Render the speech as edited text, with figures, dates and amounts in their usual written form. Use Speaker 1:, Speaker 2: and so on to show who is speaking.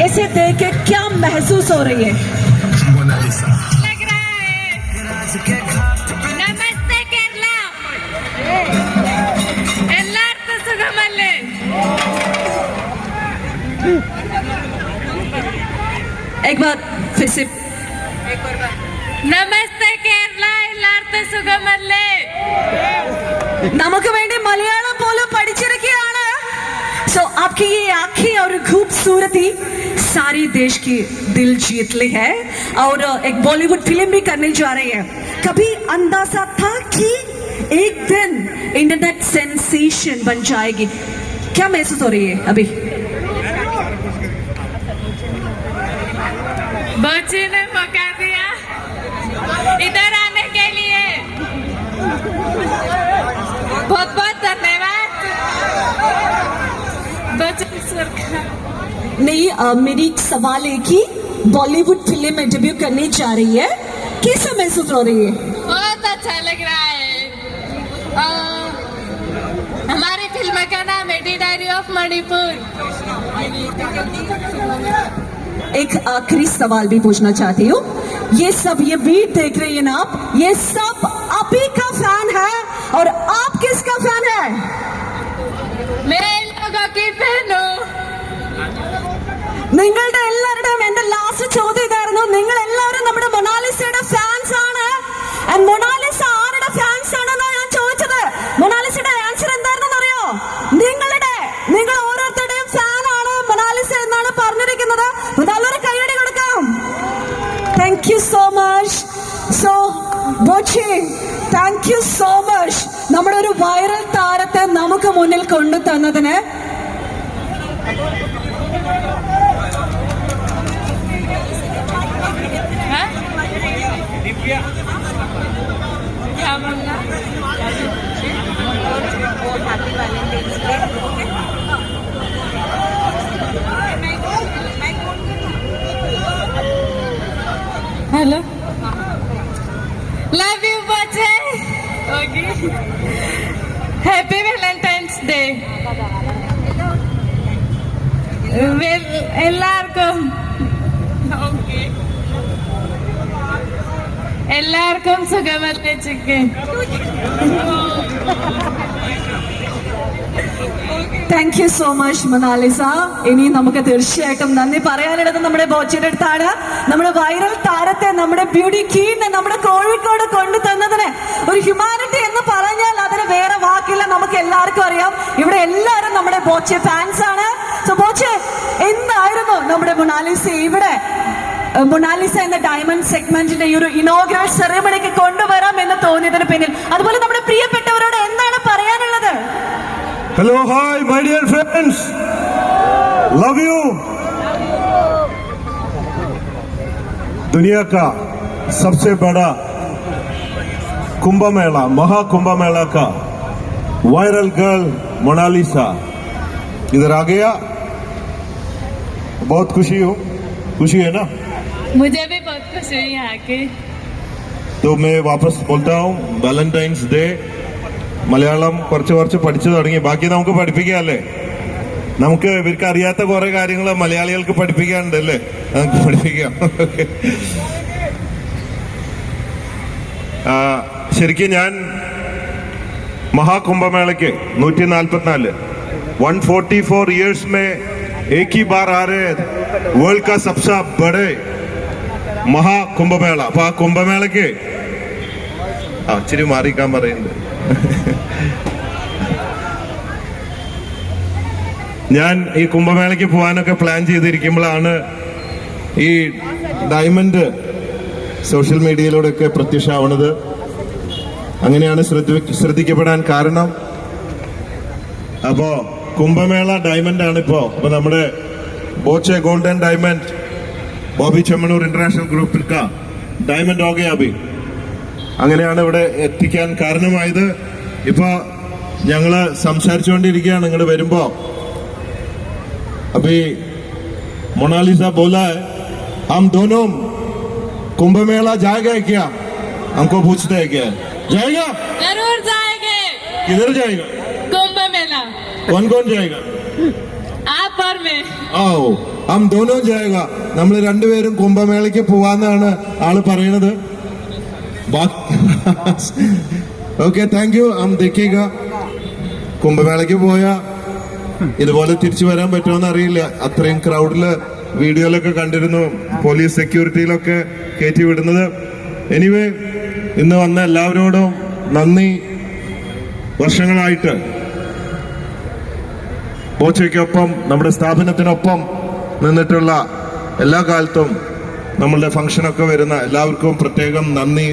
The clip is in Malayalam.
Speaker 1: इसे देख के क्या महसूस हो रही है?
Speaker 2: लग रहा है नमस्ते केरला എല്ലാവർക്കും സുഖമല്ലേ?
Speaker 1: एक बार फिर से
Speaker 2: നമസ്തേ കേരള എല്ലാവർക്കും സുഖമല്ലേ?
Speaker 1: നമുക്ക് വേണ്ടി മലയാളം പോലും പഠിച്ചിരിക്കുകയാണ്. सो आपकी ये आंखें और खूबसूरती सारी देश की दिल जीत ली है और एक बॉलीवुड फिल्म भी करने जा रही है. कभी अंदाजा था कि एक दिन इंटरनेट सेंसेशन बन जाएगी? क्या महसूस हो रही है अभी?
Speaker 2: बच्ची ने मौका दिया इधर आने के लिए, बहुत बहुत धन्यवाद बच्ची सरकार.
Speaker 1: नहीं, मेरी सवाल है कि बॉलीवुड फिल्म में डेब्यू करने जा रही है, कैसा महसूस हो रही है?
Speaker 2: बहुत अच्छा लग रहा है. हमारी फिल्म का नाम है दी डायरी ऑफ मणिपुर.
Speaker 1: एक आखिरी सवाल भी पूछना चाहती हूँ. ये सब ये बीट देख रही है ना आप, ये सब आप ही का फैन है और आप किसका फैन है?
Speaker 2: मैं इन लोगों की फैन हूँ.
Speaker 1: നിങ്ങളുടെ എല്ലാവരുടെയും എന്റെ ലാസ്റ്റ് ചോദ്യം ഇതായിരുന്നു. നിങ്ങൾ എല്ലാവരും നമ്മുടെ മൊണാലിസയുടെ ഫാൻസ് ആണ്. മൊണാലിസ ആരുടെ ഫാൻസ് ആണെന്നാണ് ഞാൻ ചോദിച്ചത്. മൊണാലിസയുടെ ആൻസർ എന്തായിരുന്നെന്ന് അറിയോ? നിങ്ങൾ ഓരോരുത്തരുടെയും ഫാൻ ആണ് മൊണാലിസ എന്നാണ് പറഞ്ഞിരിക്കുന്നത്. നല്ലൊരു കൈയടി കൊടുക്കാം. Thank you so much. So Boche, thank you so much നമ്മുടെ ഒരു വൈറൽ താരത്തെ നമുക്ക് മുന്നിൽ കൊണ്ടു തന്നതിന്.
Speaker 2: क्या बोलना? हेलो, लव यू बच्चे. Okay, happy Valentine's day. എല്ലാവർക്കും സുഖമല്ലേ chicken?
Speaker 1: Thank you so much Mona Lisa. ഇനി നമുക്ക് തീർച്ചയായിട്ടും നന്ദി പറയാനുള്ളത് നമ്മുടെ ബോച്ചയുടെ അടുത്താണ്. നമ്മുടെ വൈറൽ താരത്തെ, നമ്മുടെ ബ്യൂട്ടി ക്വീനെ നമ്മുടെ കോഴിക്കോട് കൊണ്ടു തന്നതിന് ഒരു ഹ്യൂമാനിറ്റി എന്ന് പറഞ്ഞാൽ അതിന് വേറെ വാക്കില്ല. നമുക്ക് എല്ലാവർക്കും അറിയാം, ഇവിടെ എല്ലാവരും നമ്മുടെ ബോച്ചെ ഫാൻസ് ആണ്. സോ ബോച്ചെ, എന്തായിരുന്നു നമ്മുടെ മൊണാലിസ ഇവിടെ മൊണാലിസ എന്ന ഡയമണ്ട് സെഗ്മെന്റിന്റെ ഈ ഒരു ഇനോഗ്രൽ സെറമണിക്ക് കൊണ്ടുവരാം എന്ന് തോന്നിയതിന് പിന്നിൽ, അതുപോലെ നമ്മുടെ പ്രിയപ്പെട്ടവരോട് എന്താണ് പറയാനുള്ളത്?
Speaker 3: Hello hi my dear friends, love you. दुनिया का सबसे बड़ा कुंभ मेला, महाकुंभ मेला का वायरल गर्ल मोनालिसा इधर आ गया. बहुत खुशी है ना?
Speaker 2: मुझे भी बहुत खुशी हुई यहाँ के.
Speaker 3: तो मैं वापस बोलता हूँ, वैलेंटाइंस डे മലയാളം കുറച്ച് പഠിച്ചു തുടങ്ങി. ബാക്കി നമുക്ക് പഠിപ്പിക്കാമല്ലേ? നമുക്ക് ഇവർക്ക് അറിയാത്ത കുറെ കാര്യങ്ങൾ മലയാളികൾക്ക് പഠിപ്പിക്കാനുണ്ടല്ലേ? നമുക്ക് പഠിപ്പിക്കാം. ശരിക്കും ഞാൻ महाकुंभमेले 144 144 इयर्स में एक ही बार आ रहे वर्ल्ड का सबसे बड़े महाकुंभमेला. അപ്പൊ ആ കുംഭമേളയ്ക്ക് ഇച്ചിരി മാറിക്കാൻ പറയുന്നുണ്ട്. ഞാൻ ഈ കുംഭമേളയ്ക്ക് പോകാനൊക്കെ പ്ലാൻ ചെയ്തിരിക്കുമ്പോഴാണ് ഈ ഡയമണ്ട് സോഷ്യൽ മീഡിയയിലൂടെയൊക്കെ പ്രത്യക്ഷമാവുന്നത്. അങ്ങനെയാണ് ശ്രദ്ധിക്കപ്പെടാൻ കാരണം. അപ്പോ കുംഭമേള ഡയമണ്ട് ആണ് ഇപ്പോ. അപ്പൊ നമ്മുടെ Boche golden diamond Bobby Chemmanur international ഗ്രൂപ്പിൽ ഡയമണ്ട് ഹോ ഗയാ അഭി. അങ്ങനെയാണ് ഇവിടെ എത്തിക്കാൻ കാരണമായത്. ഇപ്പൊ ഞങ്ങള് സംസാരിച്ചുകൊണ്ടിരിക്കുകയാണ് ഇങ്ങോട്ട് വരുമ്പോ. अभी मोनालिसा बोला है हम दोनों कुंभ मेला जाएगा क्या? हमको पूछते हैं क्या जाएगा?
Speaker 2: जरूर जाएंगे.
Speaker 3: किधर जाएगा?
Speaker 2: कुंभ मेला.
Speaker 3: कौन कौन जाएगा?
Speaker 2: आप और मैं.
Speaker 3: आओ ഹം ദോനോ ജായക. നമ്മൾ രണ്ടുപേരും കുംഭമേളയ്ക്ക് പോവാന്നാണ് ആള് പറയണത്. Okay, thank you. ഹം ദേഖേഗ. കുംഭമേളയ്ക്ക് പോയാ ഇതുപോലെ തിരിച്ചു വരാൻ പറ്റുമെന്ന് അറിയില്ല. അത്രയും ക്രൗഡില് വീഡിയോയിലൊക്കെ കണ്ടിരുന്നു, പോലീസ് സെക്യൂരിറ്റിയിലൊക്കെ കയറ്റി വിടുന്നത്. എനിവേ, ഇന്ന് വന്ന എല്ലാവരോടും നന്ദി. വർഷങ്ങളായിട്ട് ബോച്ചയ്ക്കൊപ്പം, നമ്മുടെ സ്ഥാപനത്തിനൊപ്പം നിന്നിട്ടുള്ള എല്ലാ കാലത്തും നമ്മളുടെ ഫംഗ്ഷനൊക്കെ വരുന്ന എല്ലാവർക്കും പ്രത്യേകം നന്ദി